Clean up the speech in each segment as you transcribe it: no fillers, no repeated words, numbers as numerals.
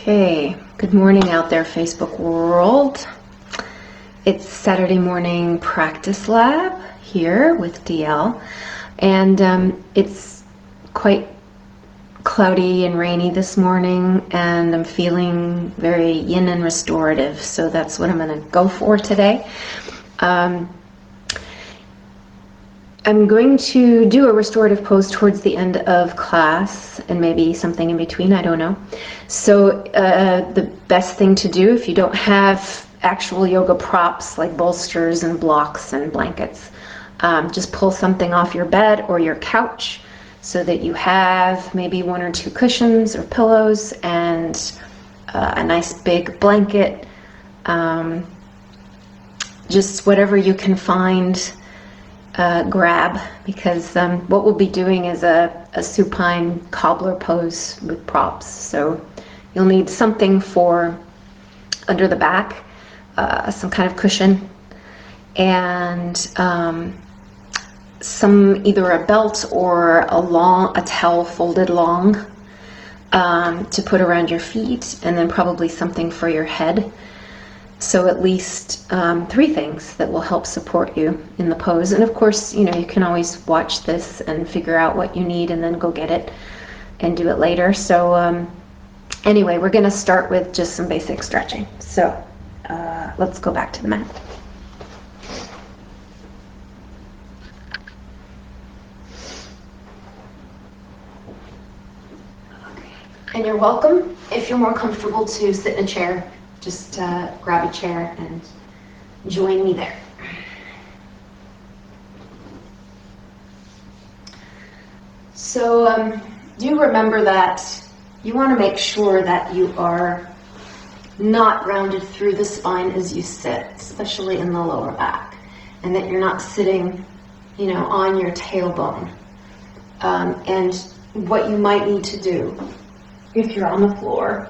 Okay, good morning out there, Facebook world. It's Saturday morning practice lab here with DL, and it's quite cloudy and rainy this morning, and I'm feeling very yin and restorative, so that's what I'm going to go for today. I'm going to do a restorative pose towards the end of class and maybe something in between, I don't know. So the best thing to do if you don't have actual yoga props like bolsters and blocks and blankets, just pull something off your bed or your couch so that you have maybe one or two cushions or pillows and a nice big blanket, just whatever you can find. Grab, because what we'll be doing is a supine cobbler pose with props. So you'll need something for under the back, some kind of cushion, and some either a belt or a towel folded long to put around your feet, and then probably something for your head. So at least 3 things that will help support you in the pose. And of course, you can always watch this and figure out what you need and then go get it and do it later. So anyway, we're going to start with just some basic stretching. So let's go back to the mat. Okay. And you're welcome, if you're more comfortable, to sit in a chair. Just grab a chair and join me there. So do remember that you want to make sure that you are not rounded through the spine as you sit, especially in the lower back, and that you're not sitting, on your tailbone. And what you might need to do if you're on the floor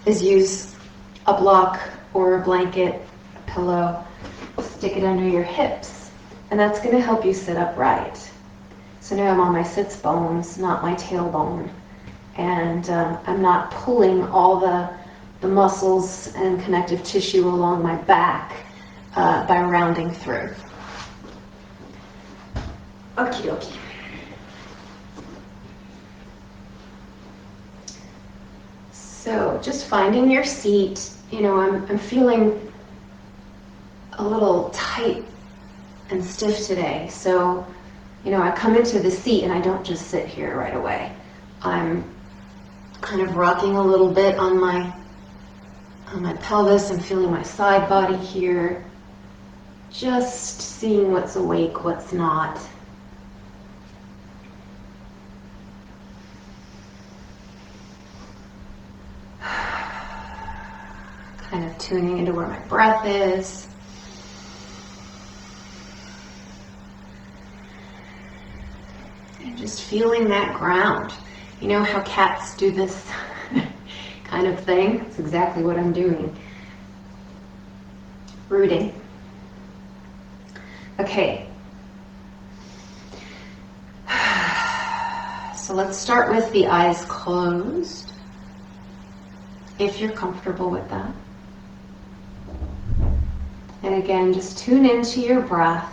is use a block or a blanket, a pillow, stick it under your hips, and that's going to help you sit upright. So now I'm on my sits bones, not my tailbone, and I'm not pulling all the muscles and connective tissue along my back by rounding through. Okie dokie. So just finding your seat. I'm feeling a little tight and stiff today. So, I come into the seat and I don't just sit here right away. I'm kind of rocking a little bit on my pelvis. I'm feeling my side body here. Just seeing what's awake, what's not. Kind of tuning into where my breath is. And just feeling that ground. You know how cats do this kind of thing? It's exactly what I'm doing. Rooting. Okay. So let's start with the eyes closed, if you're comfortable with that. And again, just tune into your breath.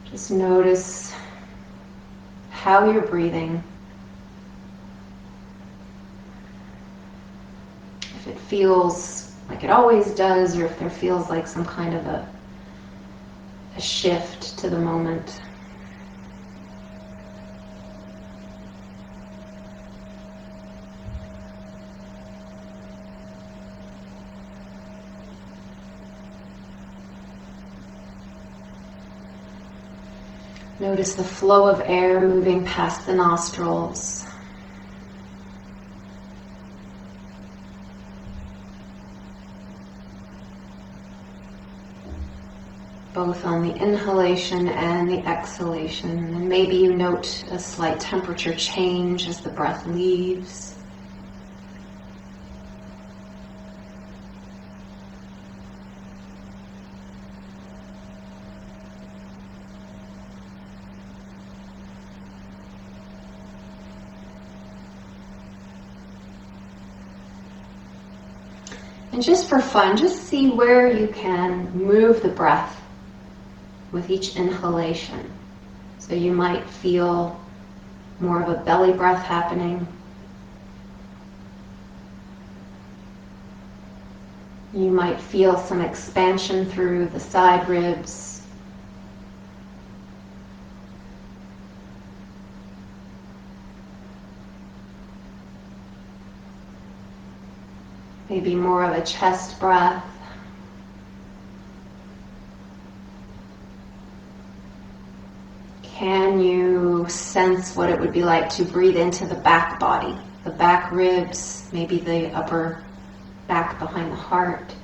Just notice how you're breathing. If it feels like it always does, or if there feels like some kind of a shift to the moment. Notice the flow of air moving past the nostrils. Both on the inhalation and the exhalation. And maybe you note a slight temperature change as the breath leaves. And just for fun, just see where you can move the breath with each inhalation. So you might feel more of a belly breath happening. You might feel some expansion through the side ribs. Maybe more of a chest breath. Can you sense what it would be like to breathe into the back body, the back ribs, maybe the upper back behind the heart?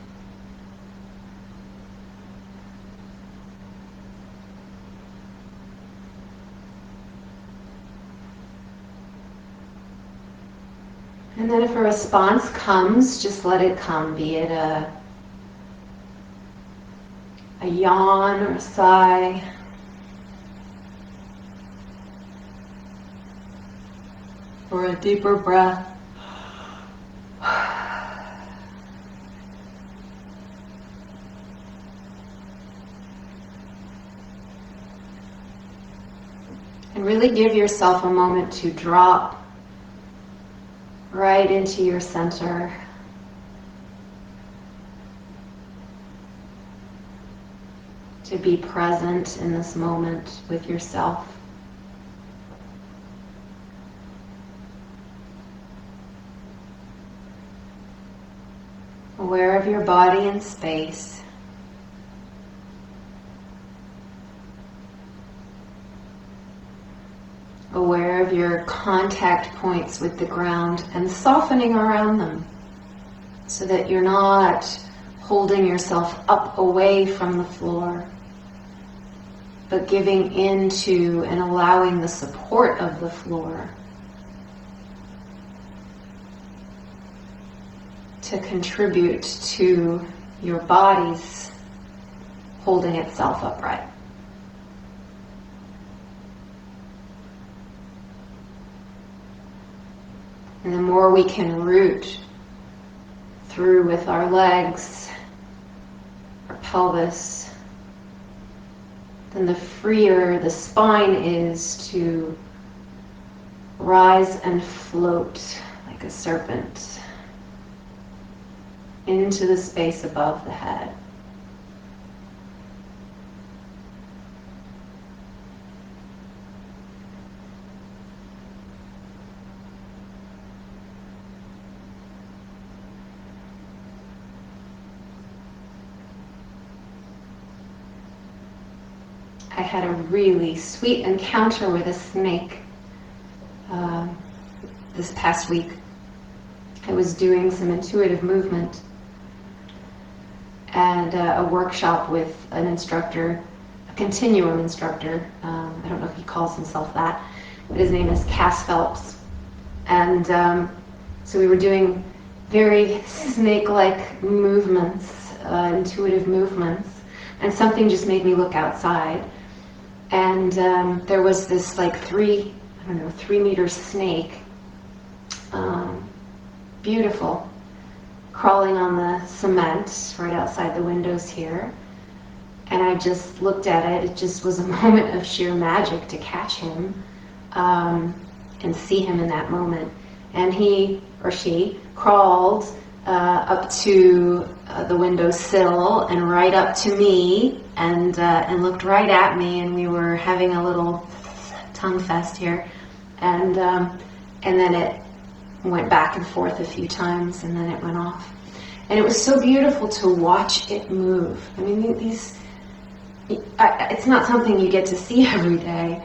And then if a response comes, just let it come, be it a yawn or a sigh. Or a deeper breath. And really give yourself a moment to drop right into your center. To be present in this moment with yourself. Aware of your body and space. Aware of your contact points with the ground and softening around them so that you're not holding yourself up away from the floor, but giving into and allowing the support of the floor to contribute to your body's holding itself upright. And the more we can root through with our legs, our pelvis, then the freer the spine is to rise and float like a serpent into the space above the head. I had a really sweet encounter with a snake this past week. I was doing some intuitive movement and a workshop with an instructor, a continuum instructor. I don't know if he calls himself that, but his name is Cass Phelps. And so we were doing very snake-like movements, intuitive movements, and something just made me look outside. And there was this like 3 meter snake, beautiful, crawling on the cement right outside the windows here. And I just looked at it. It just was a moment of sheer magic to catch him and see him in that moment. And he or she crawled up to the windowsill and right up to me and looked right at me, and we were having a little tongue fest here. And then it went back and forth a few times, and then it went off. And it was so beautiful to watch it move. I mean, it's not something you get to see every day.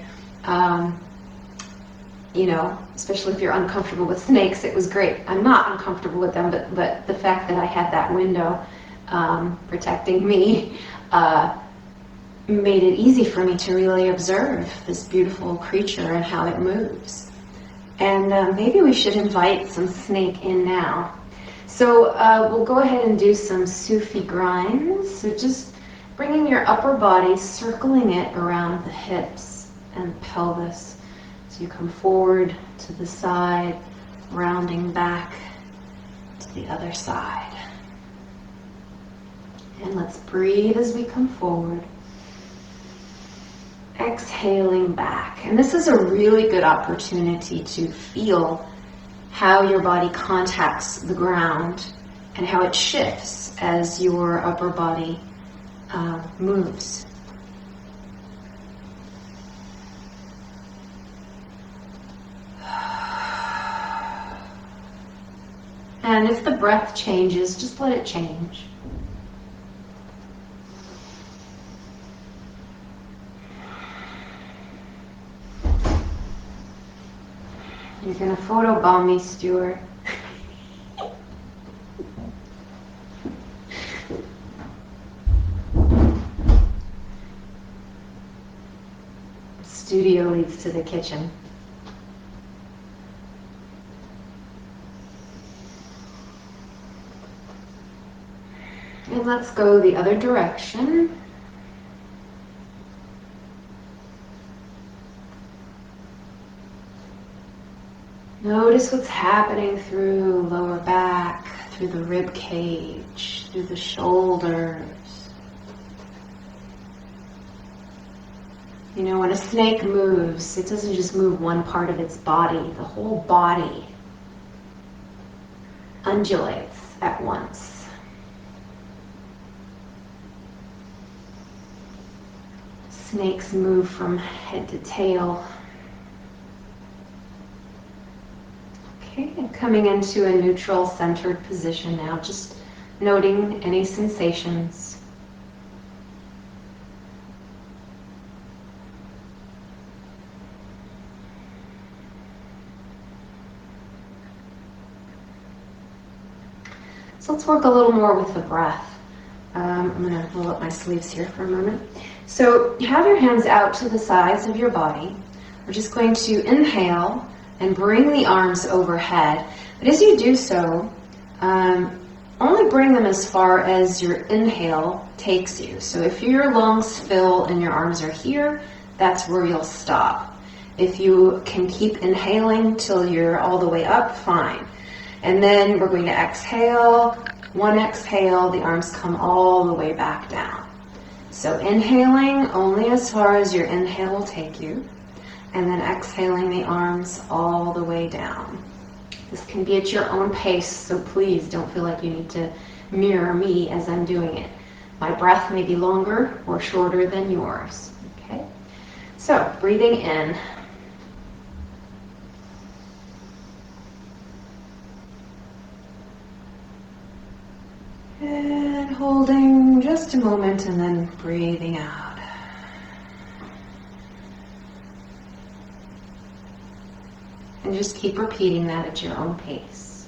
Especially if you're uncomfortable with snakes. It was great. I'm not uncomfortable with them, but the fact that I had that window protecting me made it easy for me to really observe this beautiful creature and how it moves. And maybe we should invite some snake in now. So we'll go ahead and do some Sufi Grinds. So just bringing your upper body, circling it around the hips and pelvis. So you come forward to the side, rounding back to the other side. And let's breathe as we come forward. Exhaling back. And this is a really good opportunity to feel how your body contacts the ground and how it shifts as your upper body moves. And if the breath changes, just let it change. You're going to photobomb me, Stuart. Studio leads to the kitchen. And let's go the other direction. Notice what's happening through lower back, through the rib cage, through the shoulders. You know, when a snake moves, it doesn't just move one part of its body, the whole body undulates at once. Snakes move from head to tail. Okay, and coming into a neutral centered position now, just noting any sensations. So let's work a little more with the breath. I'm going to roll up my sleeves here for a moment. So you have your hands out to the sides of your body. We're just going to inhale and bring the arms overhead. But as you do so, only bring them as far as your inhale takes you. So if your lungs fill and your arms are here, that's where you'll stop. If you can keep inhaling till you're all the way up, fine. And then we're going to exhale. One exhale, the arms come all the way back down. So inhaling only as far as your inhale will take you. And then exhaling the arms all the way down. This can be at your own pace, so please don't feel like you need to mirror me as I'm doing it. My breath may be longer or shorter than yours. Okay? So, breathing in. And holding just a moment and then breathing out. And just keep repeating that at your own pace.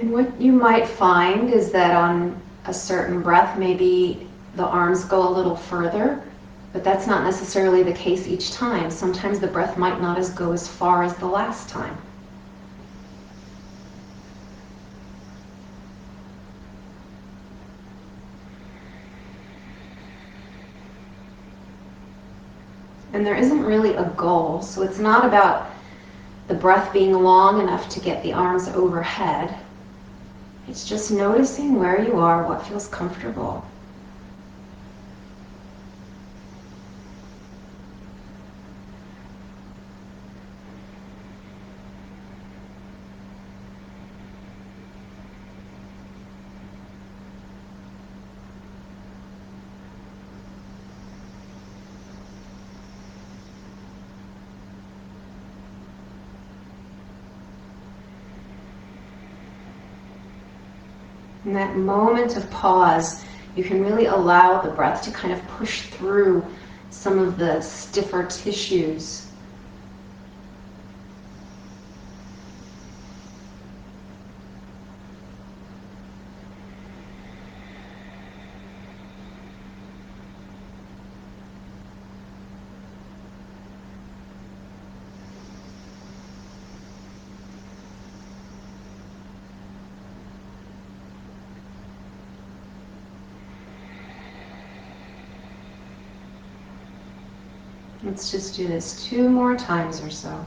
And what you might find is that on a certain breath, maybe the arms go a little further, but that's not necessarily the case each time. Sometimes the breath might not go as far as the last time. And there isn't really a goal, so it's not about the breath being long enough to get the arms overhead. It's just noticing where you are, what feels comfortable. In that moment of pause, you can really allow the breath to kind of push through some of the stiffer tissues. Let's just do this 2 more times or so.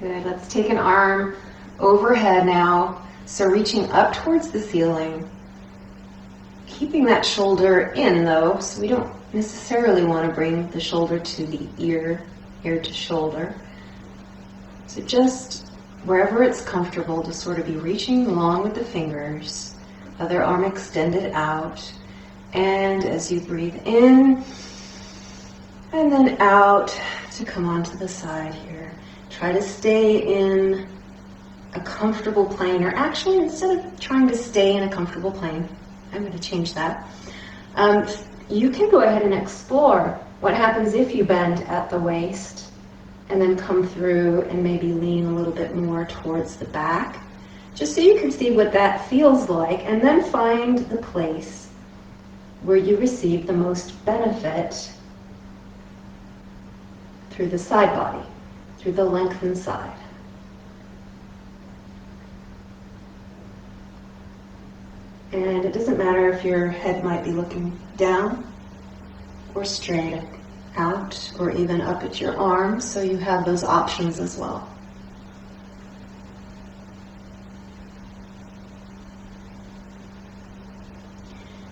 Good, let's take an arm overhead now. So reaching up towards the ceiling. Keeping that shoulder in though, so we don't necessarily want to bring the shoulder to the ear to shoulder. So just wherever it's comfortable to sort of be reaching along with the fingers, other arm extended out. And as you breathe in and then out to come onto the side here. Try to stay in a comfortable plane, or actually instead of trying to stay in a comfortable plane, I'm going to change that. You can go ahead and explore what happens if you bend at the waist and then come through and maybe lean a little bit more towards the back, just so you can see what that feels like, and then find the place where you receive the most benefit through the side body, through the lengthened side. And it doesn't matter if your head might be looking down or straight out or even up at your arms, so you have those options as well.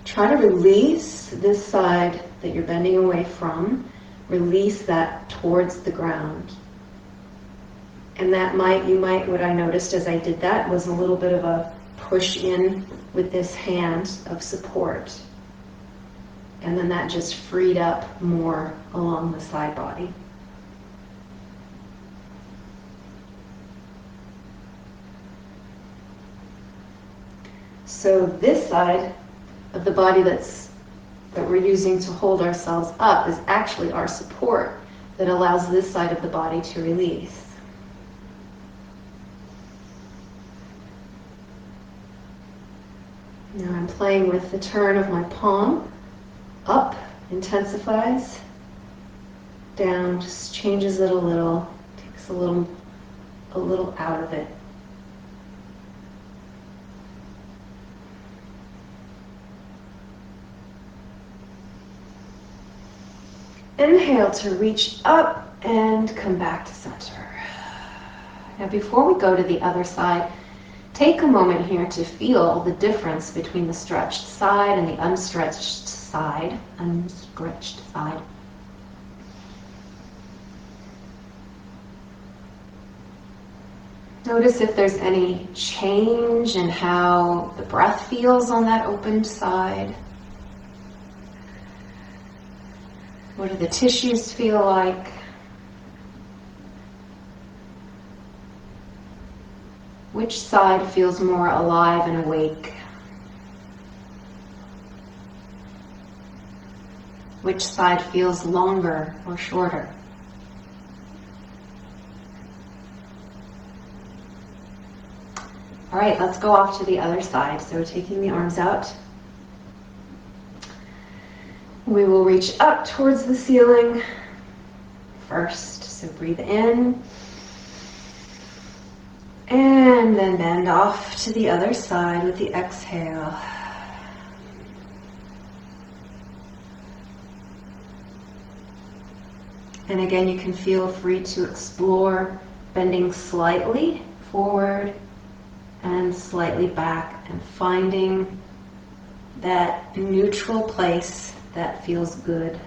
Try to release this side that you're bending away from. Release that towards the ground. And that what I noticed as I did that was a little bit of a push in with this hand of support. And then that just freed up more along the side body. So this side of the body that we're using to hold ourselves up is actually our support that allows this side of the body to release. Now I'm playing with the turn of my palm. Up intensifies, down just changes it a little, takes a little out of it. Inhale to reach up and come back to center. Now before we go to the other side, take a moment here to feel the difference between the stretched side and the unstretched side. Notice if there's any change in how the breath feels on that opened side. What do the tissues feel like? Which side feels more alive and awake? Which side feels longer or shorter? All right, let's go off to the other side. So taking the arms out, we will reach up towards the ceiling first. So breathe in. And then bend off to the other side with the exhale. And again, you can feel free to explore bending slightly forward and slightly back and finding that neutral place that feels good.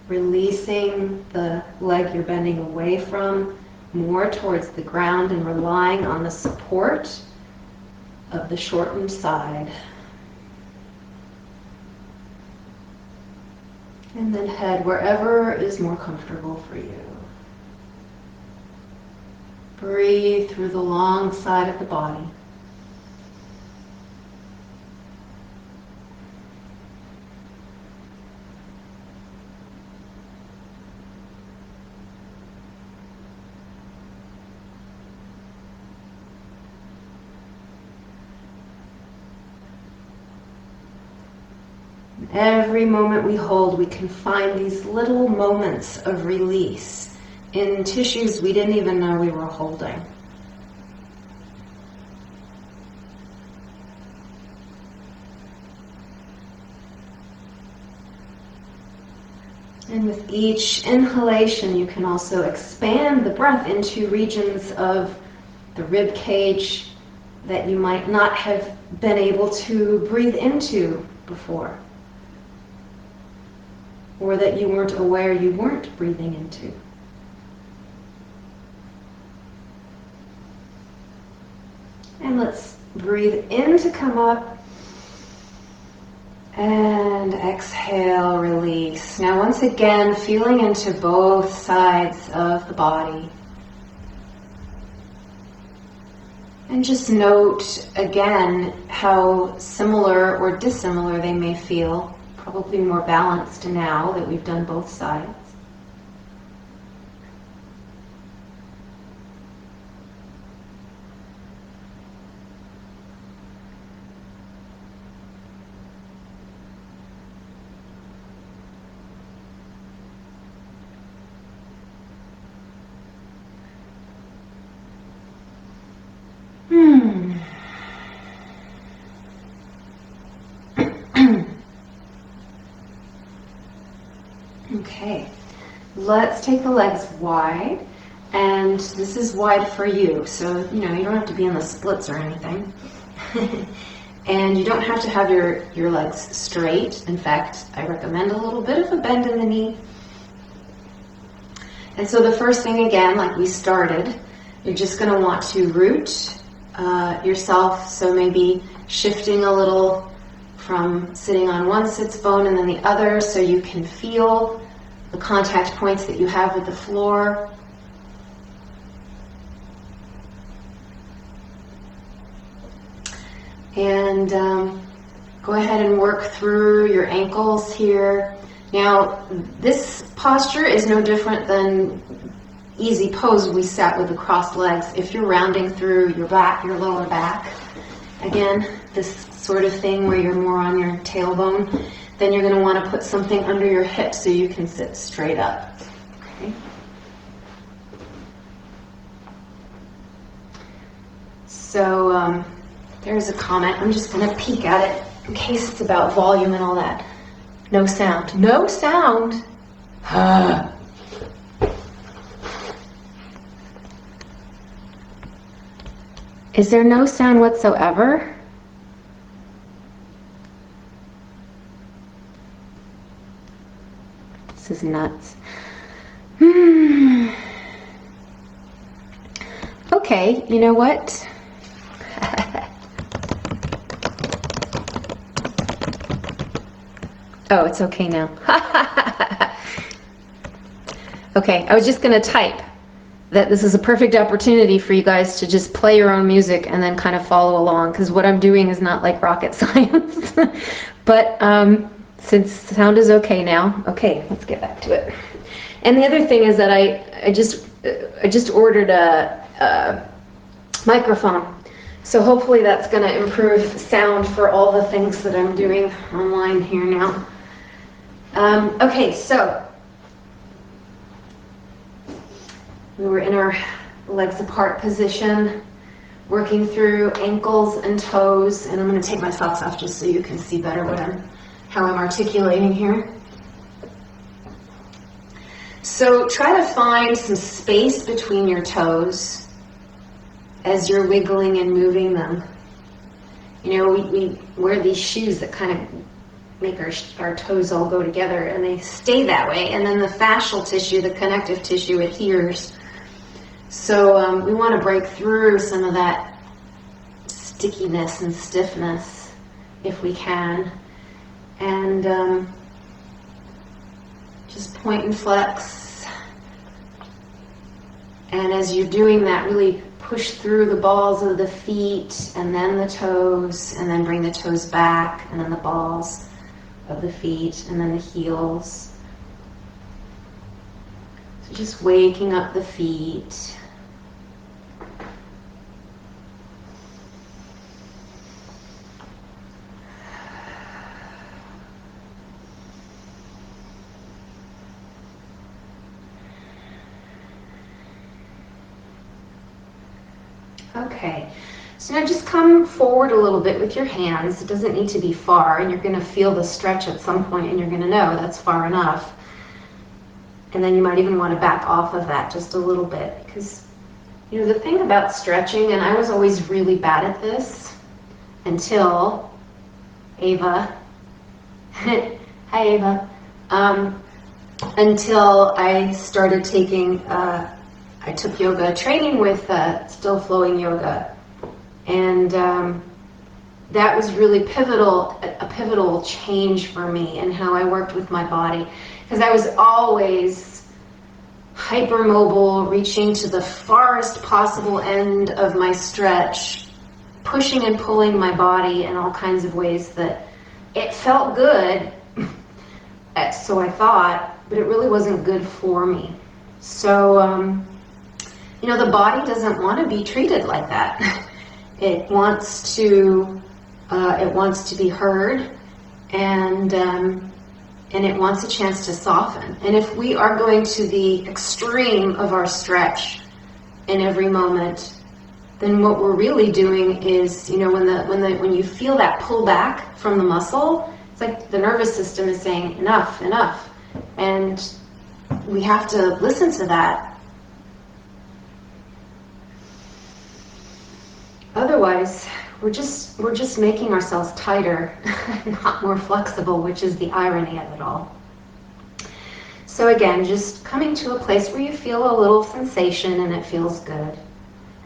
Releasing the leg you're bending away from more towards the ground and relying on the support of the shortened side. And then head wherever is more comfortable for you. Breathe through the long side of the body. Every moment we hold, we can find these little moments of release in tissues we didn't even know we were holding. And with each inhalation, you can also expand the breath into regions of the rib cage that you might not have been able to breathe into before, or that you weren't aware you weren't breathing into. And let's breathe in to come up. And exhale, release. Now once again, feeling into both sides of the body. And just note again how similar or dissimilar they may feel. Probably more balanced now that we've done both sides. Okay, let's take the legs wide, and this is wide for you, so you don't have to be in the splits or anything. And you don't have to have your legs straight. In fact, I recommend a little bit of a bend in the knee. And so the first thing, again, like we started, you're just going to want to root yourself, so maybe shifting a little from sitting on one sits bone and then the other, so you can feel the contact points that you have with the floor. And go ahead and work through your ankles here. Now, this posture is no different than easy pose we sat with the crossed legs. If you're rounding through your back, your lower back, again, this sort of thing where you're more on your tailbone, then you're going to want to put something under your hips so you can sit straight up. Okay. So there's a comment. I'm just going to peek at it in case it's about volume and all that. No sound. No sound? Is there no sound whatsoever? This is nuts. Okay, you know what? Oh, it's okay now. Okay, I was just going to type that this is a perfect opportunity for you guys to just play your own music and then kind of follow along, because what I'm doing is not like rocket science. But since sound is okay now, okay, let's get back to it. And the other thing is that I just ordered a microphone. So hopefully that's going to improve sound for all the things that I'm doing online here now. Okay, so we were in our legs apart position, working through ankles and toes, and I'm going to take my socks off just so you can see better how I'm articulating here. So try to find some space between your toes as you're wiggling and moving them. You know, we wear these shoes that kind of make our toes all go together, and they stay that way, and then the fascial tissue, the connective tissue, adheres. So we want to break through some of that stickiness and stiffness if we can. And just point and flex. And as you're doing that, really push through the balls of the feet, and then the toes, and then bring the toes back, and then the balls of the feet, and then the heels. So just waking up the feet. Okay, so now just come forward a little bit with your hands. It doesn't need to be far, and you're going to feel the stretch at some point, and you're going to know that's far enough. And then you might even want to back off of that just a little bit, because you know the thing about stretching, and I was always really bad at this until Ava. Hi, Ava. Until I started taking. I took yoga training with Still Flowing Yoga, and that was really a pivotal change for me in how I worked with my body, because I was always hypermobile, reaching to the farthest possible end of my stretch, pushing and pulling my body in all kinds of ways that it felt good, so I thought, but it really wasn't good for me. So you know, the body doesn't want to be treated like that. It wants to be heard, and it wants a chance to soften. And if we are going to the extreme of our stretch in every moment, then what we're really doing is, you know, when you feel that pull back from the muscle, it's like the nervous system is saying enough, enough, and we have to listen to that. Otherwise, we're just making ourselves tighter, not more flexible, which is the irony of it all. So again, just coming to a place where you feel a little sensation and it feels good,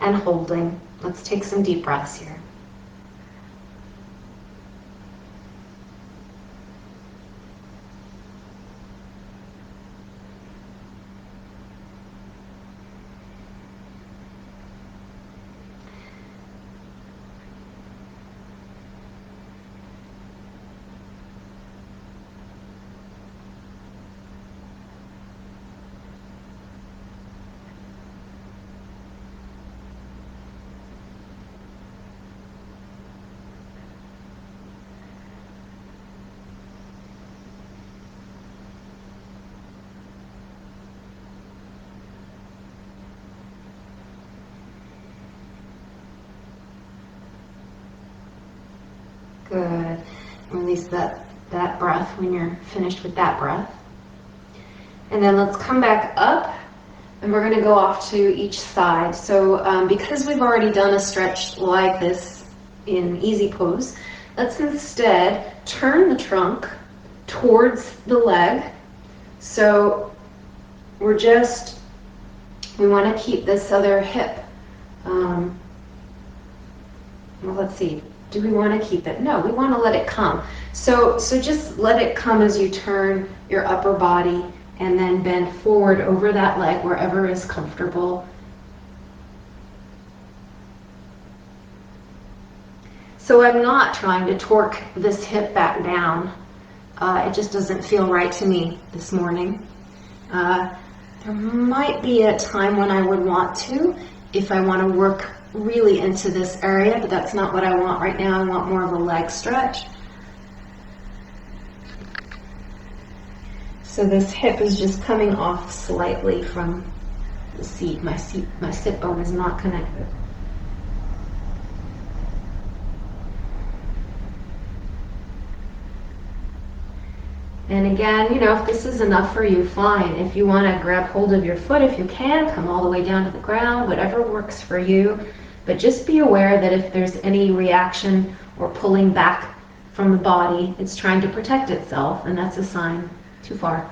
and holding. Let's take some deep breaths here. Good. Release that breath when you're finished with that breath. And then let's come back up, and we're going to go off to each side. So because we've already done a stretch like this in easy pose, let's instead turn the trunk towards the leg. So we want to keep this other hip. Well, let's see. Do we want to keep it? No, we want to let it come. So just let it come as you turn your upper body, and then bend forward over that leg wherever is comfortable. So I'm not trying to torque this hip back down. It just doesn't feel right to me this morning. There might be a time when I would want to, if I want to work really into this area, but that's not what I want right now. I want more of a leg stretch. So this hip is just coming off slightly from the seat. My sit bone is not connected. And again, you know, if this is enough for you, fine. If you want to grab hold of your foot, if you can, come all the way down to the ground, whatever works for you. But just be aware that if there's any reaction or pulling back from the body, it's trying to protect itself, and that's a sign too far.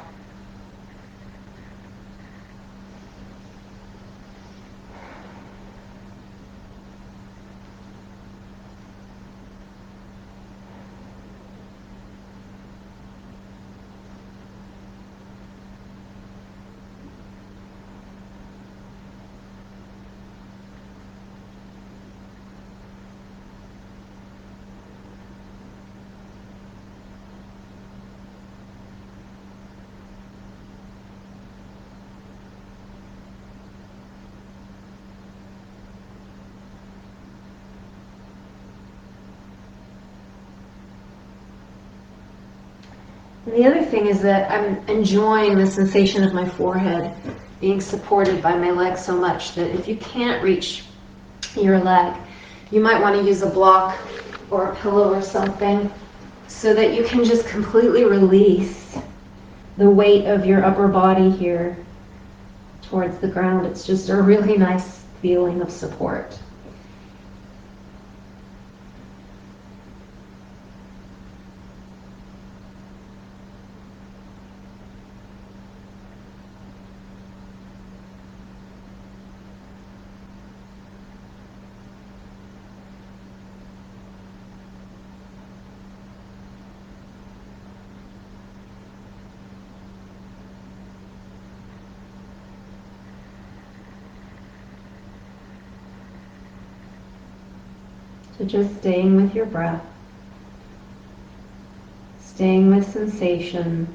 And the other thing is that I'm enjoying the sensation of my forehead being supported by my legs so much that if you can't reach your leg. You might want to use a block or a pillow or something so that you can just completely release the weight of your upper body here towards the ground. It's just a really nice feeling of support. So just staying with your breath, staying with sensation.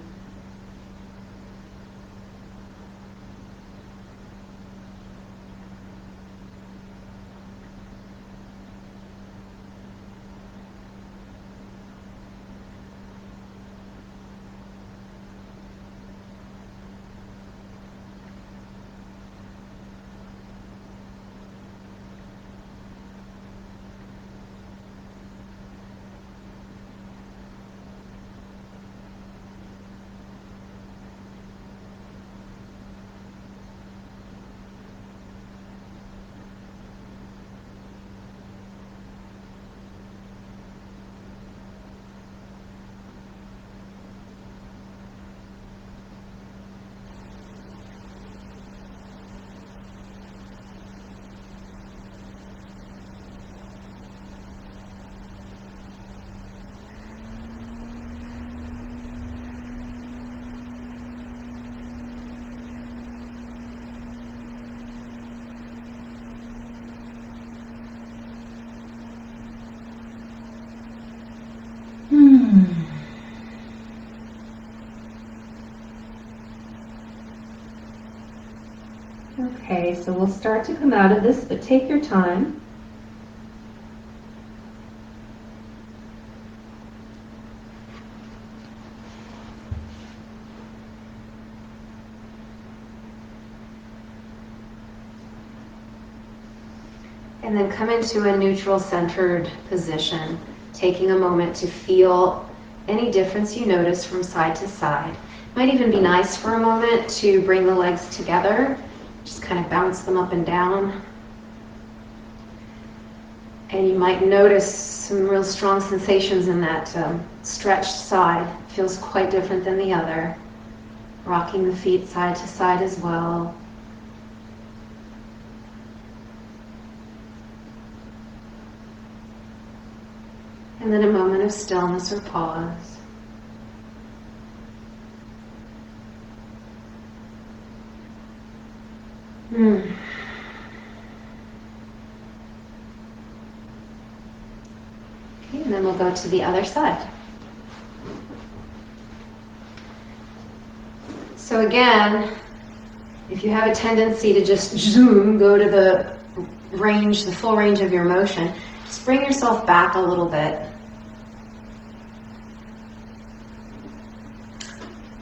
Okay, so we'll start to come out of this, but take your time. And then come into a neutral centered position, taking a moment to feel any difference you notice from side to side. Might even be nice for a moment to bring the legs together, just kind of bounce them up and down. And you might notice some real strong sensations in that stretched side. Feels quite different than the other. Rocking the feet side to side as well. And then a moment of stillness or pause. Okay, and then we'll go to the other side. So again, if you have a tendency to just zoom, go to the range, the full range of your motion, just bring yourself back a little bit.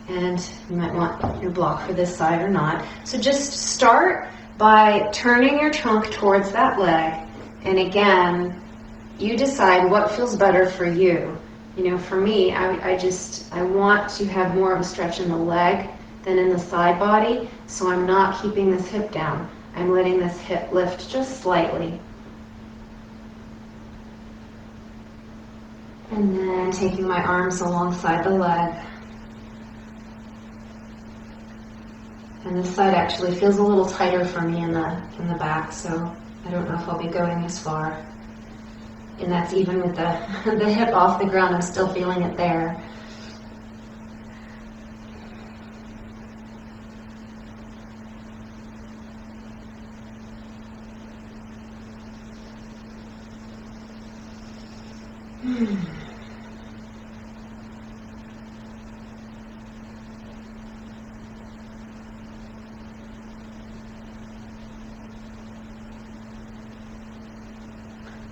And you might want your block for this side or not. So just start by turning your trunk towards that leg. And again, you decide what feels better for you. You know, for me, I want to have more of a stretch in the leg than in the side body. So I'm not keeping this hip down. I'm letting this hip lift just slightly. And then taking my arms alongside the leg. And this side actually feels a little tighter for me in the back, so I don't know if I'll be going as far. And that's even with the hip off the ground, I'm still feeling it there.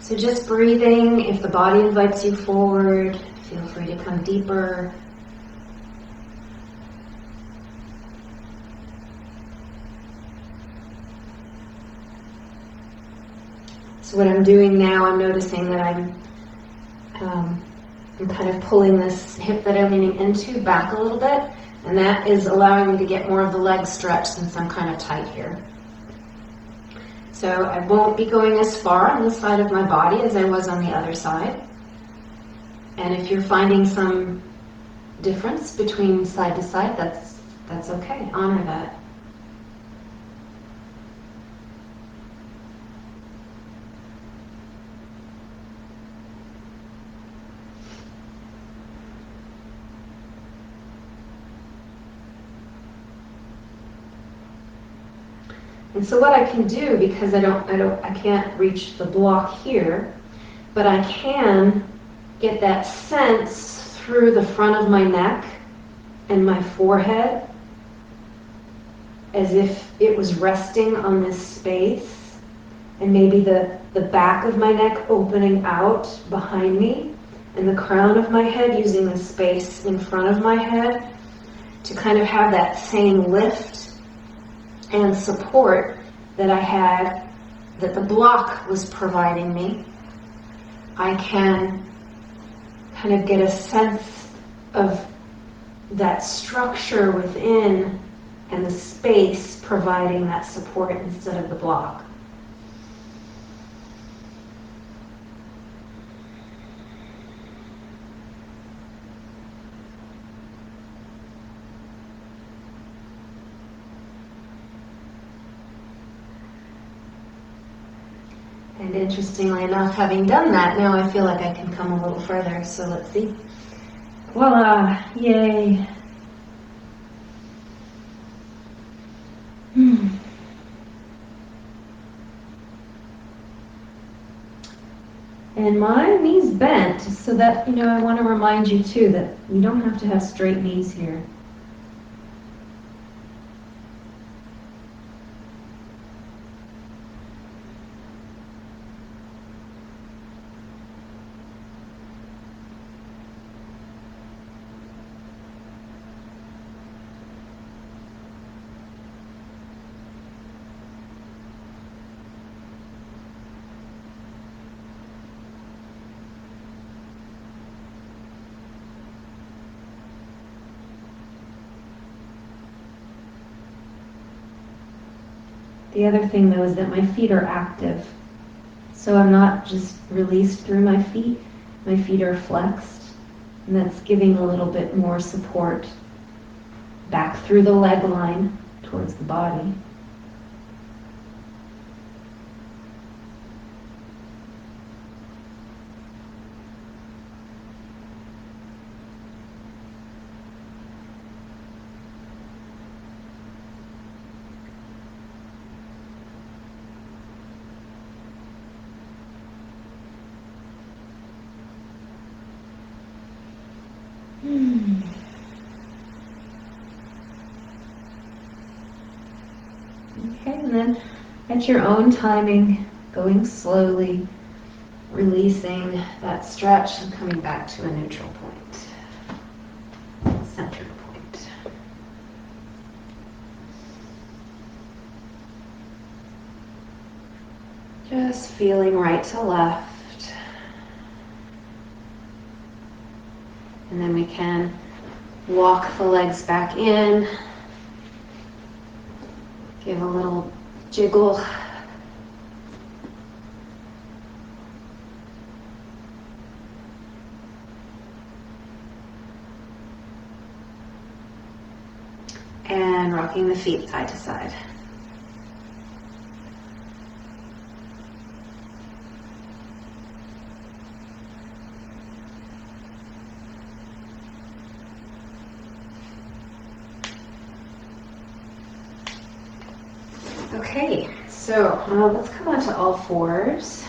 So just breathing, if the body invites you forward, feel free to come deeper. So what I'm doing now, I'm noticing that I'm kind of pulling this hip that I'm leaning into back a little bit, and that is allowing me to get more of the leg stretch since I'm kind of tight here. So I won't be going as far on this side of my body as I was on the other side. And if you're finding some difference between side to side, that's okay. Honor that. And so what I can do, because I can't reach the block here, but I can get that sense through the front of my neck and my forehead as if it was resting on this space, and maybe the back of my neck opening out behind me, and the crown of my head using the space in front of my head to kind of have that same lift and support that I had, that the block was providing me. I can kind of get a sense of that structure within and the space providing that support instead of the block. And interestingly enough, having done that, now I feel like I can come a little further. So let's see. Voila! Yay! And my knees bent, so that, I want to remind you too that you don't have to have straight knees here. The other thing, though, is that my feet are active. So I'm not just released through my feet. My feet are flexed. And that's giving a little bit more support back through the leg line towards the body. Okay, and then at your own timing, going slowly, releasing that stretch and coming back to a neutral point, centered point. Just feeling right to left. And then we can walk the legs back in. Give a little jiggle. And rocking the feet side to side. Okay, so let's come on to all fours.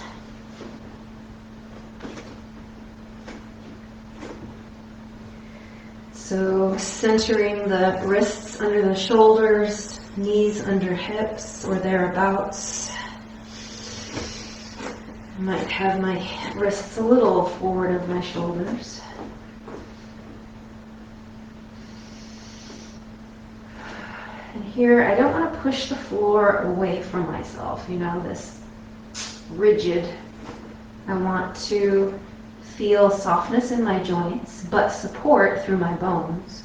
So centering the wrists under the shoulders, knees under hips or thereabouts. I might have my wrists a little forward of my shoulders. And here, I don't want to push the floor away from myself, this rigid. I want to feel softness in my joints, but support through my bones.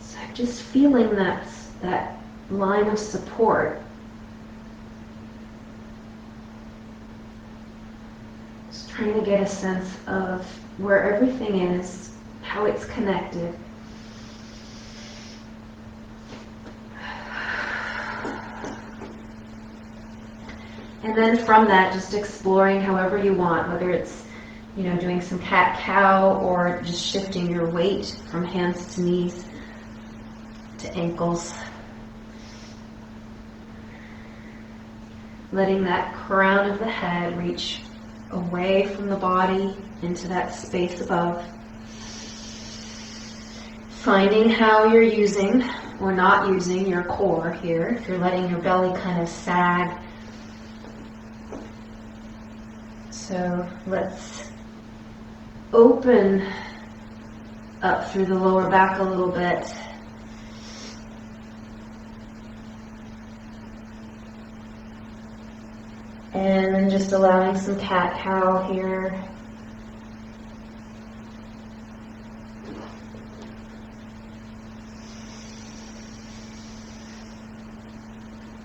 So I'm just feeling that line of support. Just trying to get a sense of where everything is, how it's connected. And then from that, just exploring however you want, whether it's, doing some cat-cow or just shifting your weight from hands to knees to ankles. Letting that crown of the head reach away from the body into that space above. Finding how you're using or not using your core here. If you're letting your belly kind of sag. So let's open up through the lower back a little bit. And then just allowing some cat-cow here.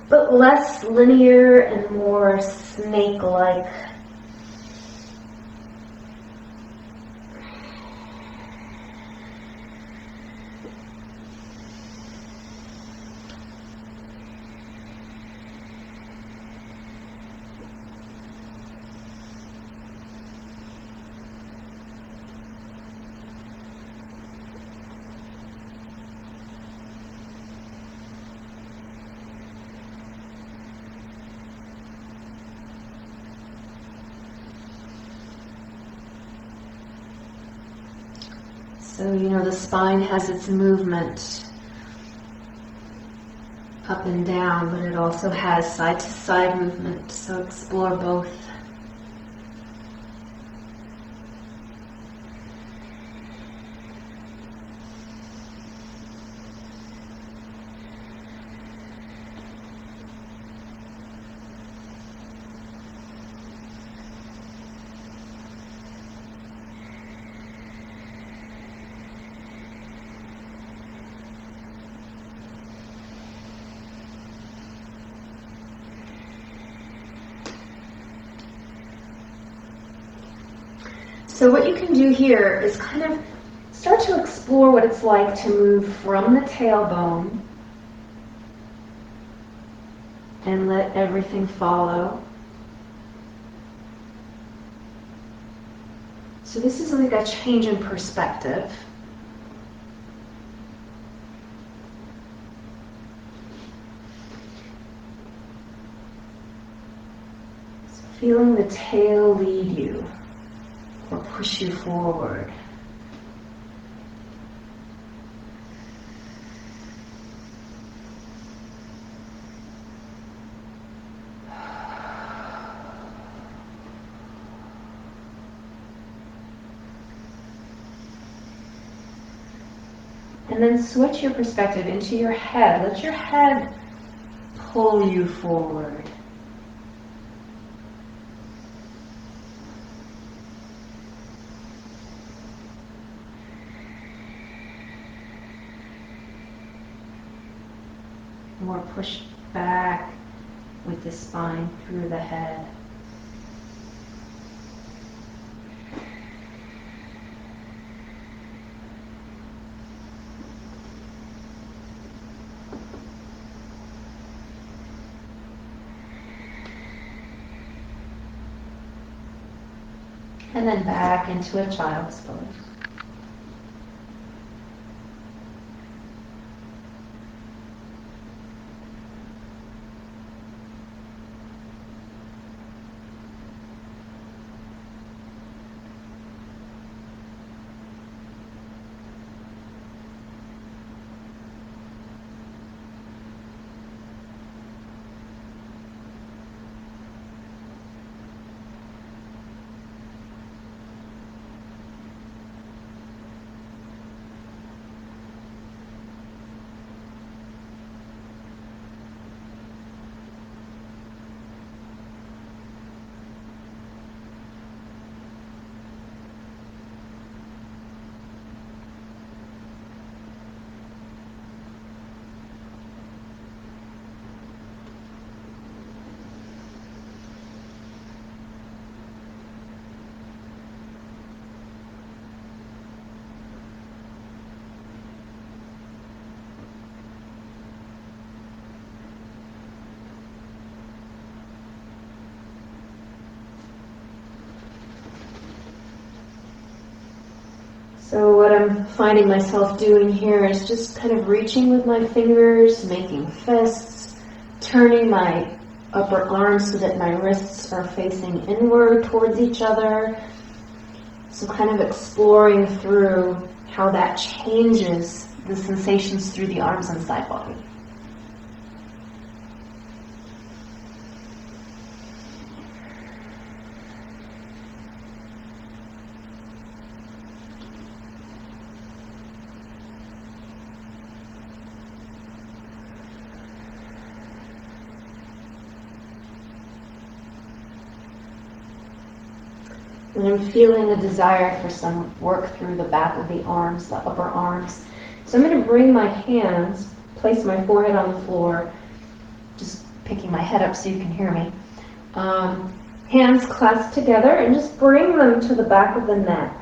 But less linear and more snake-like. So, the spine has its movement up and down, but it also has side to side movement, so explore both. So what you can do here is kind of start to explore what it's like to move from the tailbone and let everything follow. So this is like a change in perspective. So feeling the tail lead you or push you forward. And then switch your perspective into your head. Let your head pull you forward. Or push back with the spine through the head. And then back into a child's pose. what I'm finding myself doing here is just kind of reaching with my fingers, making fists, turning my upper arms so that my wrists are facing inward towards each other. So kind of exploring through how that changes the sensations through the arms and side body. And I'm feeling a desire for some work through the back of the arms, the upper arms. So I'm going to bring my hands, place my forehead on the floor, just picking my head up so you can hear me. Hands clasped together and just bring them to the back of the neck.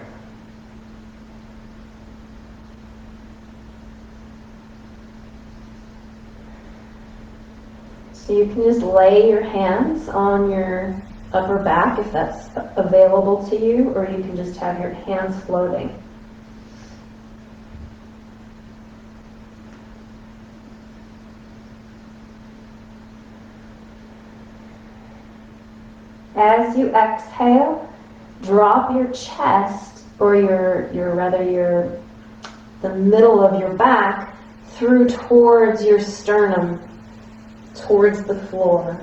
So you can just lay your hands on your upper back if that's available to you, or you can just have your hands floating. As you exhale, drop your chest, or the middle of your back through towards your sternum, towards the floor.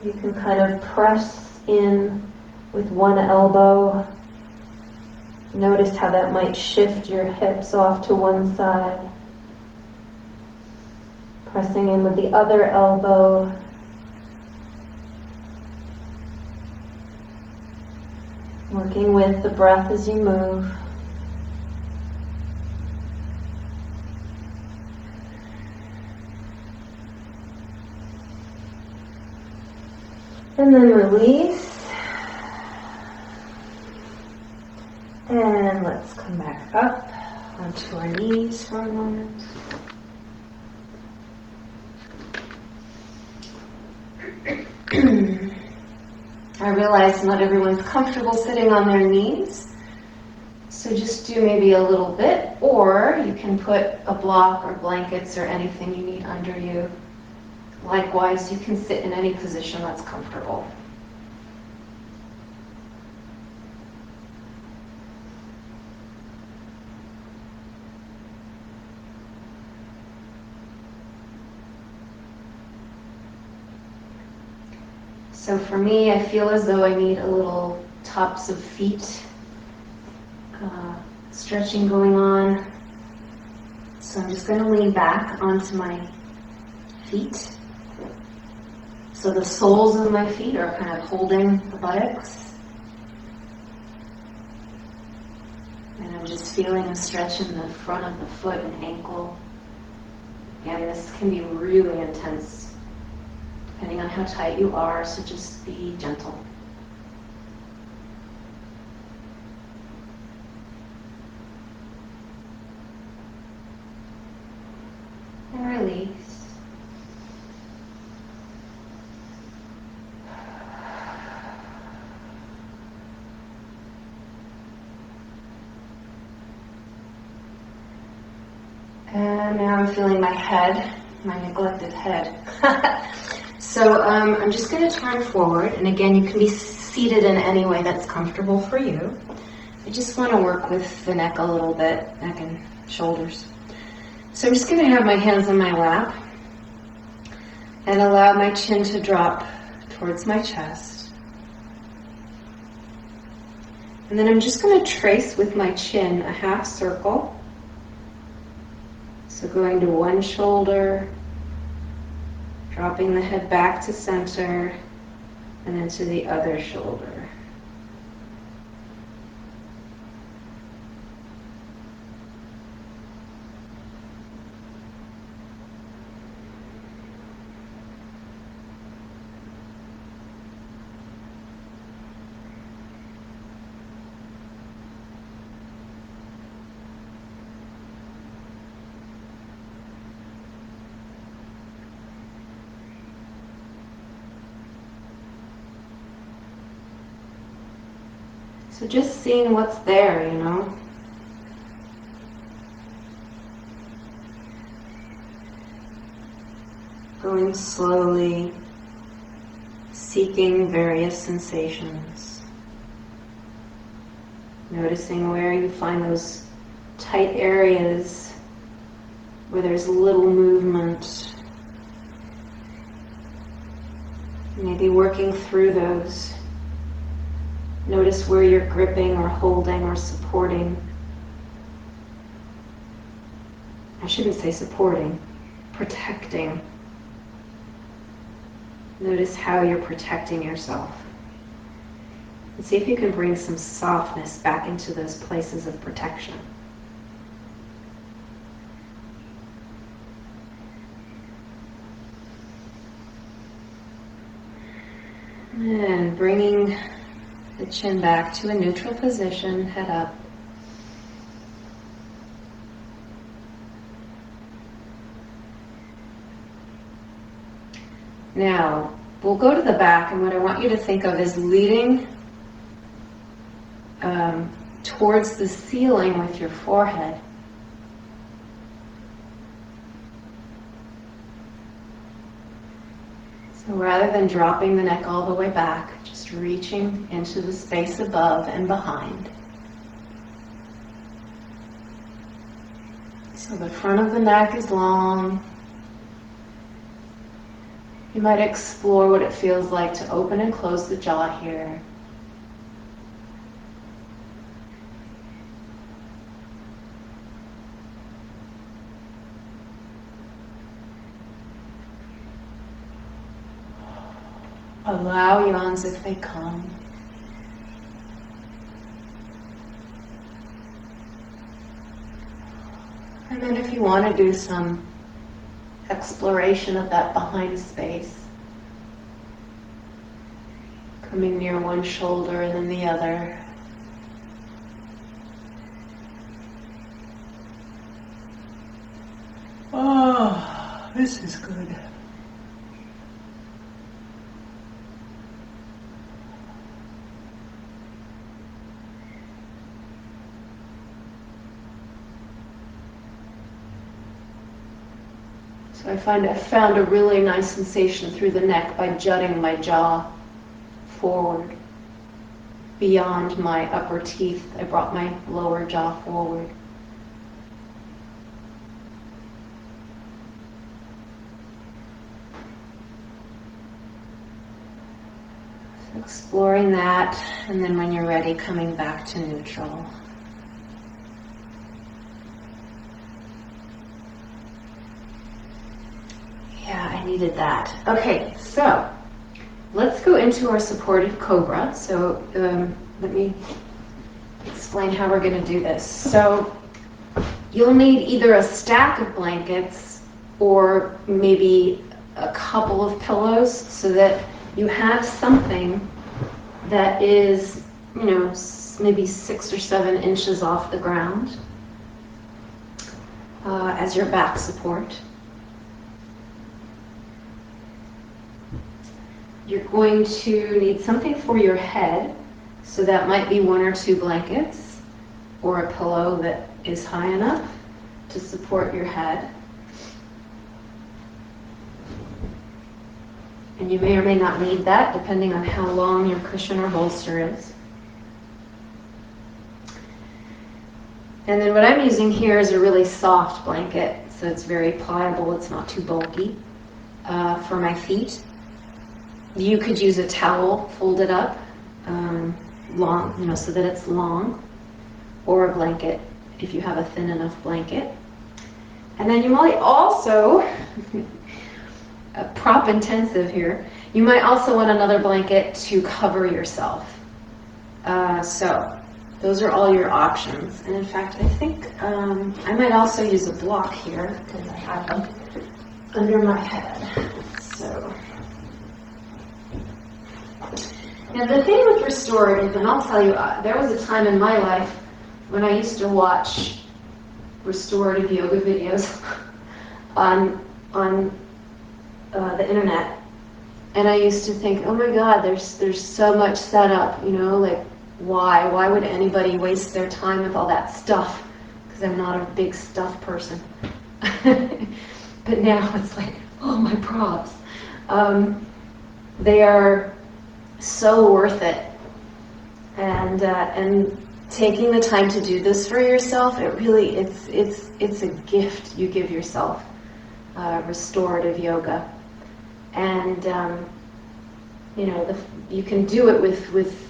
You can kind of press in with one elbow. Notice how that might shift your hips off to one side. Pressing in with the other elbow. Working with the breath as you move. And then release. And let's come back up onto our knees for a moment. I realize not everyone's comfortable sitting on their knees, so just do maybe a little bit, or you can put a block or blankets or anything you need under you. Likewise, you can sit in any position that's comfortable. So for me, I feel as though I need a little tops of feet stretching going on. So I'm just going to lean back onto my feet. So the soles of my feet are kind of holding the buttocks. And I'm just feeling a stretch in the front of the foot and ankle. And this can be really intense, depending on how tight you are, so just be gentle. And release. And now I'm feeling my head, my neglected head. So I'm just going to turn forward, and again, you can be seated in any way that's comfortable for you. I just want to work with the neck a little bit, neck and shoulders. So I'm just going to have my hands on my lap and allow my chin to drop towards my chest. And then I'm just going to trace with my chin a half circle. So going to one shoulder, Dropping the head back to center and then to the other shoulder. So just seeing what's there, you know. Going slowly, seeking various sensations. Noticing where you find those tight areas where there's little movement. Maybe working through those. Notice where you're gripping or holding or supporting. I shouldn't say supporting, protecting. Notice how you're protecting yourself. And see if you can bring some softness back into those places of protection. And bringing the chin back to a neutral position, head up. Now, we'll go to the back, and what I want you to think of is leading towards the ceiling with your forehead. So rather than dropping the neck all the way back, just reaching into the space above and behind. So the front of the neck is long. You might explore what it feels like to open and close the jaw here. Allow yawns if they come. And then if you want to do some exploration of that behind space, coming near one shoulder and then the other. Oh, this is good. So I found a really nice sensation through the neck by jutting my jaw forward. Beyond my upper teeth, I brought my lower jaw forward. So exploring that, and then when you're ready, coming back to neutral. Yeah, I needed that. Okay, so let's go into our supported Cobra. So let me explain how we're going to do this. So you'll need either a stack of blankets or maybe a couple of pillows so that you have something that is, you know, maybe 6 or 7 inches off the ground as your back support. You're going to need something for your head, so that might be 1 or 2 blankets or a pillow that is high enough to support your head. And you may or may not need that depending on how long your cushion or bolster is. And then what I'm using here is a really soft blanket, so it's very pliable, it's not too bulky for my feet. You could use a towel folded up, long, you know, so that it's long, or a blanket if you have a thin enough blanket. And then you might also prop intensive here. You might also want another blanket to cover yourself. So those are all your options. And in fact, I think I might also use a block here because I have them under my head. So now the thing with restorative, and I'll tell you, there was a time in my life when I used to watch restorative yoga videos on the internet, and I used to think, oh my God, there's so much setup, you know, like why would anybody waste their time with all that stuff? Because I'm not a big stuff person. But now it's like, oh, my props. They are so worth it, and taking the time to do this for yourself, it really it's a gift you give yourself. Restorative yoga, and you know, you can do it with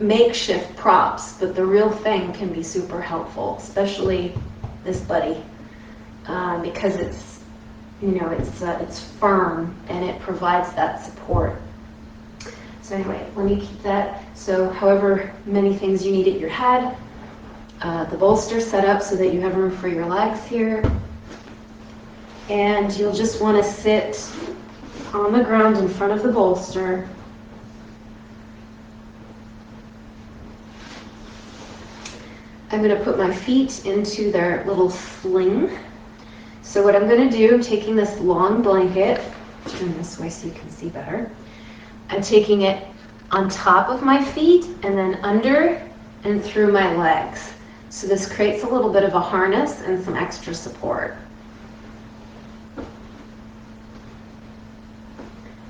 makeshift props, but the real thing can be super helpful, especially this buddy, because it's, you know, it's firm and it provides that support. So anyway, let me keep that. So however many things you need at your head, the bolster set up so that you have room for your legs here. And you'll just want to sit on the ground in front of the bolster. I'm going to put my feet into their little sling. So what I'm going to do, taking this long blanket, turn this way so you can see better. I'm taking it on top of my feet and then under and through my legs. So this creates a little bit of a harness and some extra support.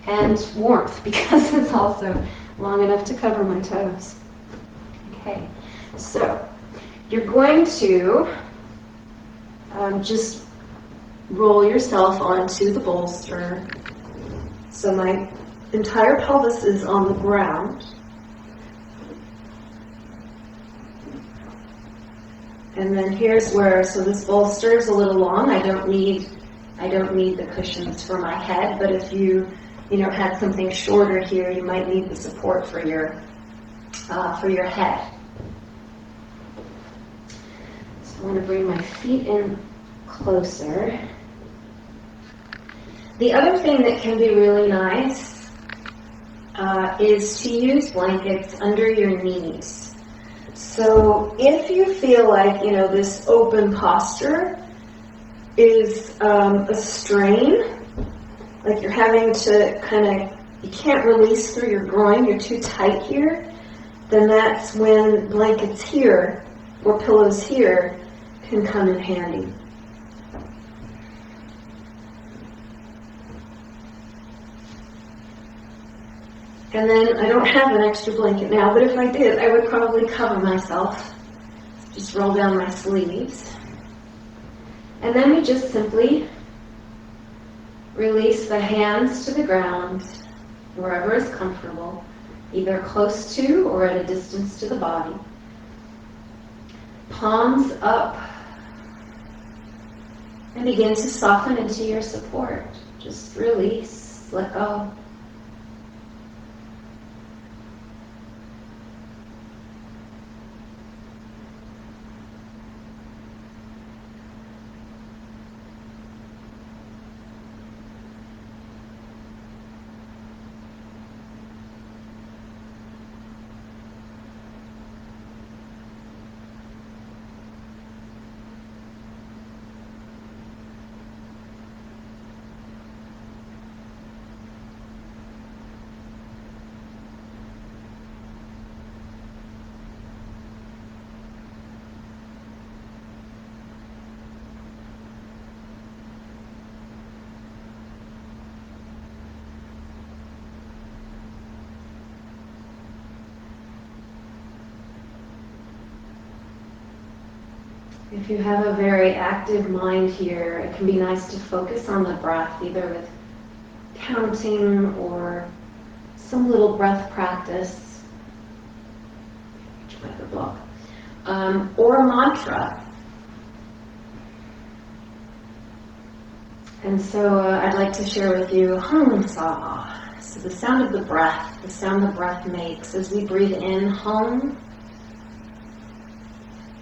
And warmth, because it's also long enough to cover my toes. Okay, so you're going to just roll yourself onto the bolster. So my entire pelvis is on the ground. And then here's where, so this bolster is a little long. I don't need the cushions for my head, but if you had something shorter here, you might need the support for your head. So I want to bring my feet in closer. The other thing that can be really nice is to use blankets under your knees. So if you feel like, this open posture is a strain, like you're having to you can't release through your groin, you're too tight here, then that's when blankets here or pillows here can come in handy. And then I don't have an extra blanket now, but if I did, I would probably cover myself. Just roll down my sleeves. And then we just simply release the hands to the ground, wherever is comfortable, either close to or at a distance to the body. Palms up. And begin to soften into your support. Just release, let go. If you have a very active mind here, it can be nice to focus on the breath, either with counting or some little breath practice, or a mantra. And so I'd like to share with you hum sa. So the sound of the breath, the sound the breath makes as we breathe in hum,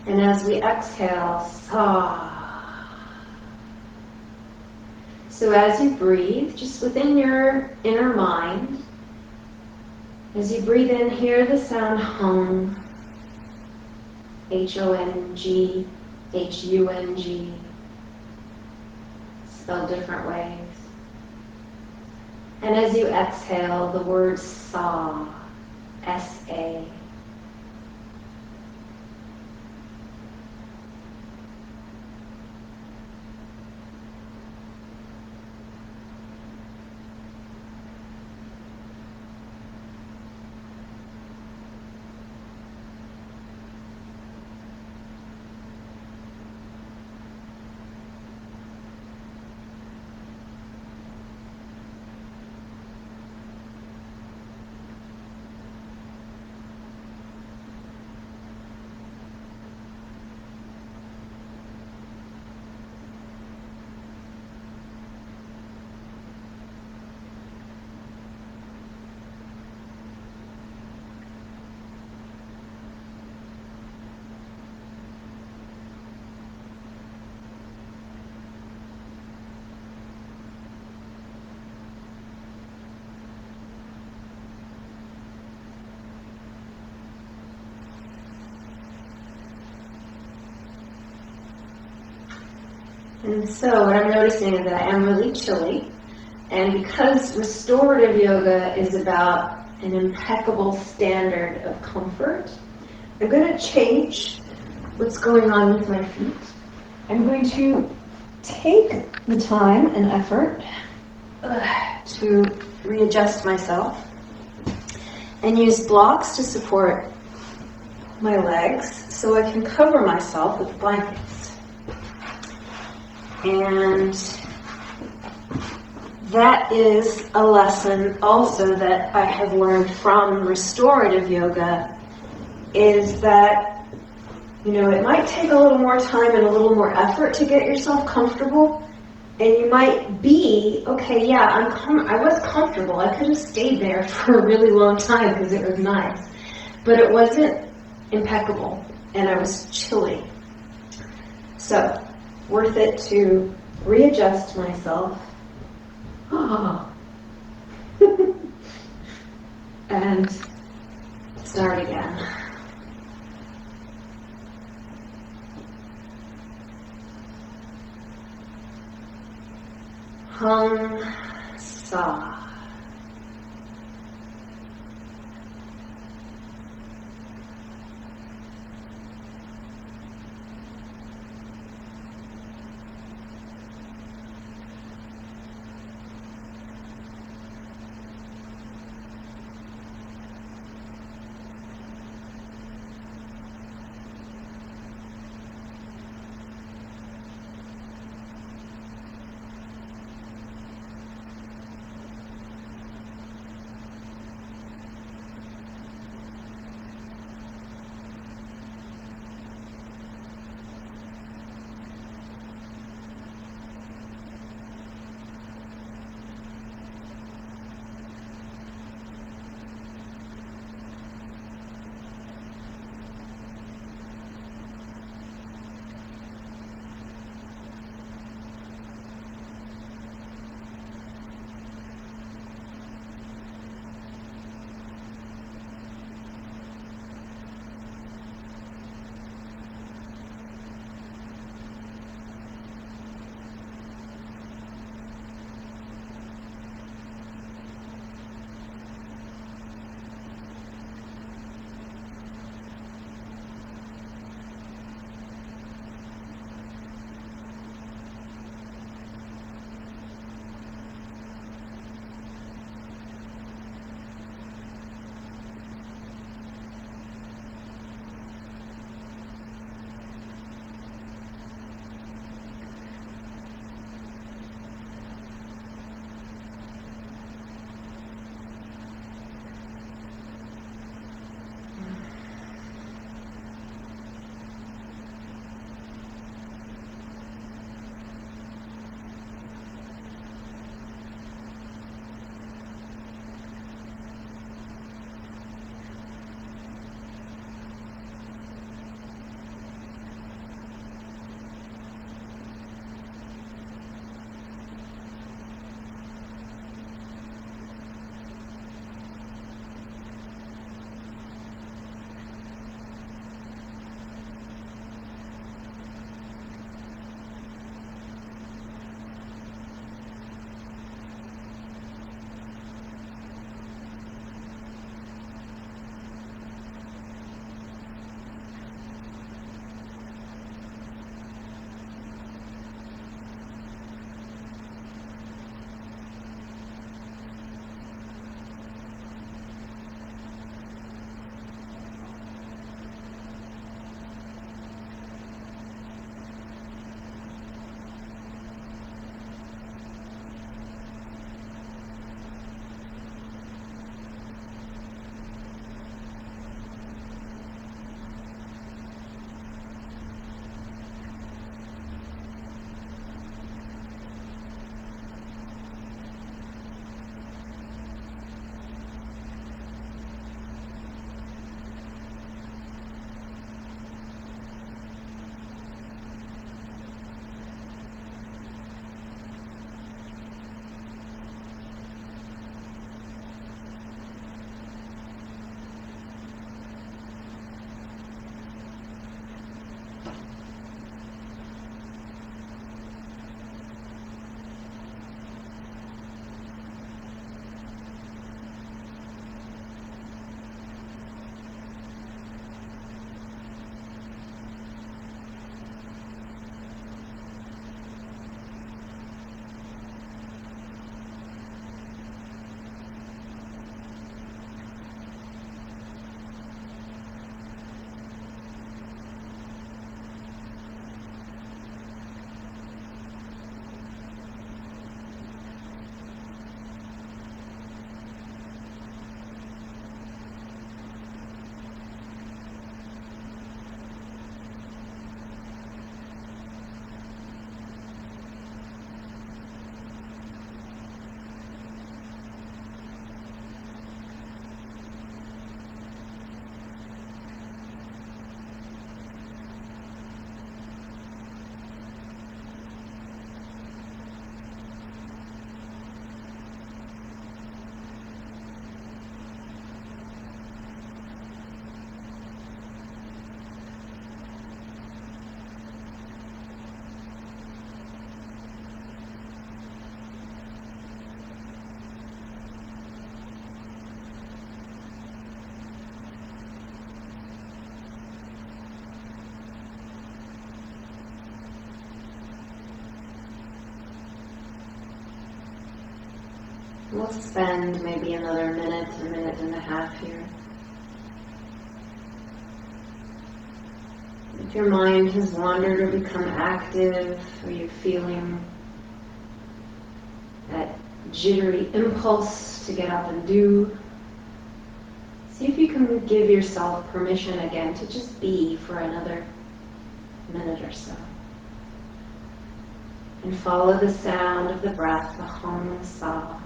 and as we exhale sa. So as you breathe, just within your inner mind, as you breathe in, hear the sound hum, H-O-N-G, H-U-N-G, spelled different ways. And as you exhale, the word sa, S-A. And so what I'm noticing is that I am really chilly, and because restorative yoga is about an impeccable standard of comfort, I'm going to change what's going on with my feet. I'm going to take the time and effort to readjust myself and use blocks to support my legs so I can cover myself with blankets. And that is a lesson also that I have learned from restorative yoga, is that, it might take a little more time and a little more effort to get yourself comfortable. And you might be, okay, yeah, I was comfortable. I could have stayed there for a really long time because it was nice. But it wasn't impeccable, and I was chilly. So, worth it to readjust myself and start again. Hum sa. We'll spend maybe another minute, a minute and a half here. If your mind has wandered or become active, or you're feeling that jittery impulse to get up and do, see if you can give yourself permission again to just be for another minute or so. And follow the sound of the breath, the hum and sa.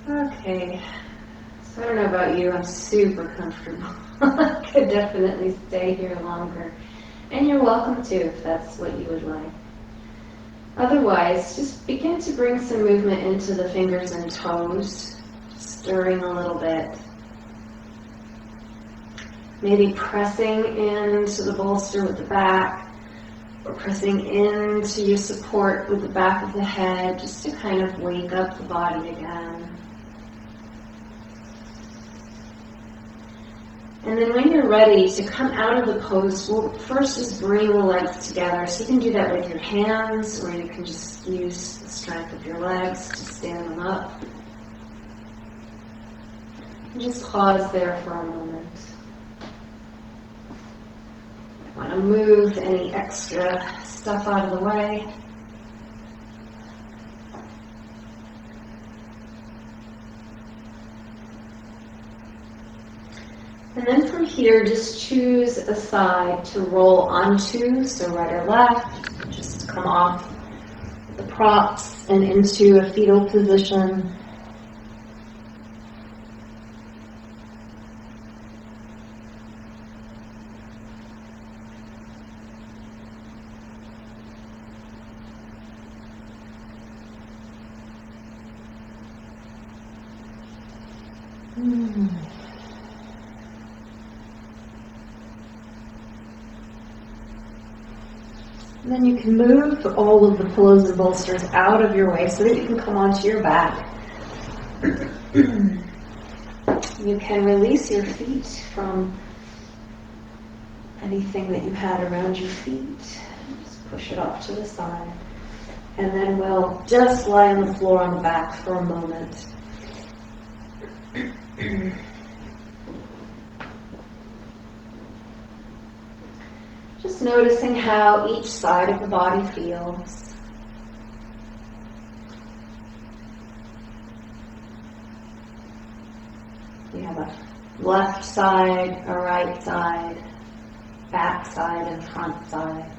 Okay, so I don't know about you, I'm super comfortable. I could definitely stay here longer. And you're welcome to if that's what you would like. Otherwise, just begin to bring some movement into the fingers and toes, stirring a little bit. Maybe pressing into the bolster with the back, or pressing into your support with the back of the head, just to kind of wake up the body again. And then when you're ready to come out of the pose, we'll first just bring the legs together. So you can do that with your hands, or you can just use the strength of your legs to stand them up. And just pause there for a moment. Want to move any extra stuff out of the way. And then from here, just choose a side to roll onto, so right or left. Just come off the props and into a fetal position. And then you can move all of the pillows and bolsters out of your way so that you can come onto your back. You can release your feet from anything that you had around your feet. Just push it off to the side. And then we'll just lie on the floor on the back for a moment. Just noticing how each side of the body feels. We have a left side, a right side, back side, and front side.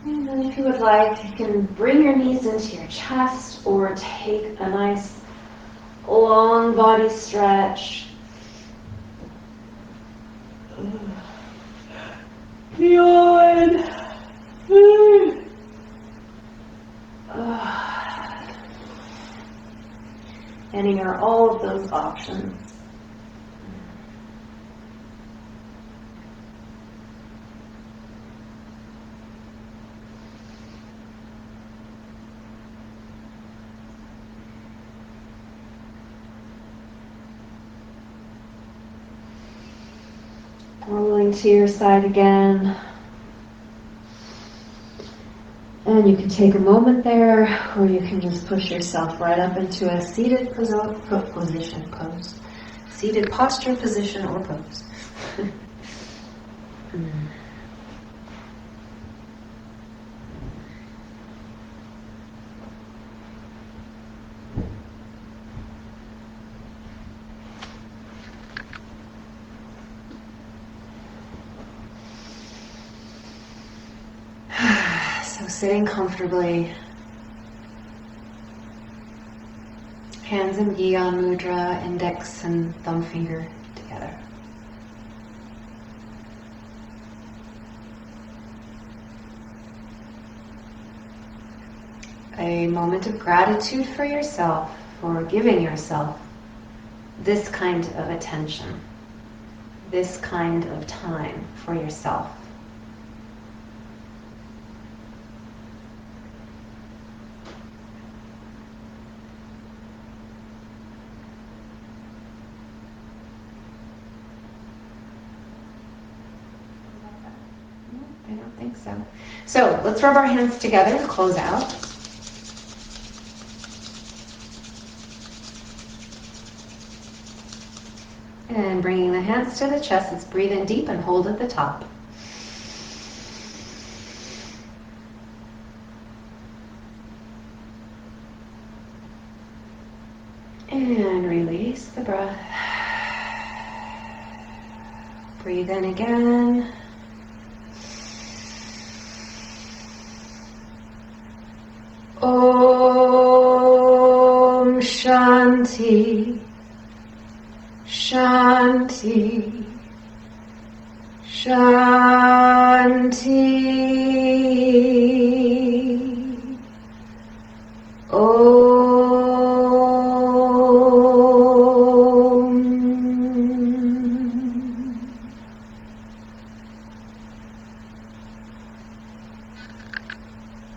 And then if you would like, you can bring your knees into your chest or take a nice long body stretch. Yawn. Any or all of those options. Rolling to your side again. And you can take a moment there, or you can just push yourself right up into a seated pose. Seated posture, position, or pose. So sitting comfortably, hands in Gyan Mudra, index and thumb finger together. A moment of gratitude for yourself, for giving yourself this kind of attention, this kind of time for yourself. I don't think so. So let's rub our hands together to close out. And bringing the hands to the chest, let's breathe in deep and hold at the top. And release the breath. Breathe in again. Om Shanti, Shanti, Shanti. Om.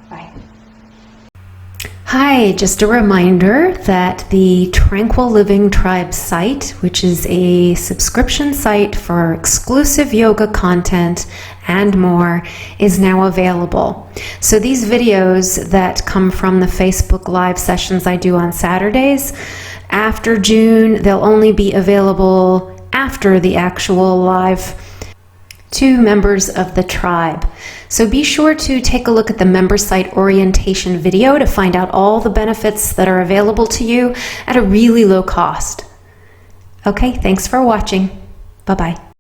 Bye. Hi, just a reminder that the Tranquil Living Tribe site, which is a subscription site for exclusive yoga content and more, is now available. So these videos that come from the Facebook Live sessions I do on Saturdays, after June, they'll only be available after the actual live to members of the tribe. So be sure to take a look at the member site orientation video to find out all the benefits that are available to you at a really low cost. Okay, thanks for watching. Bye-bye.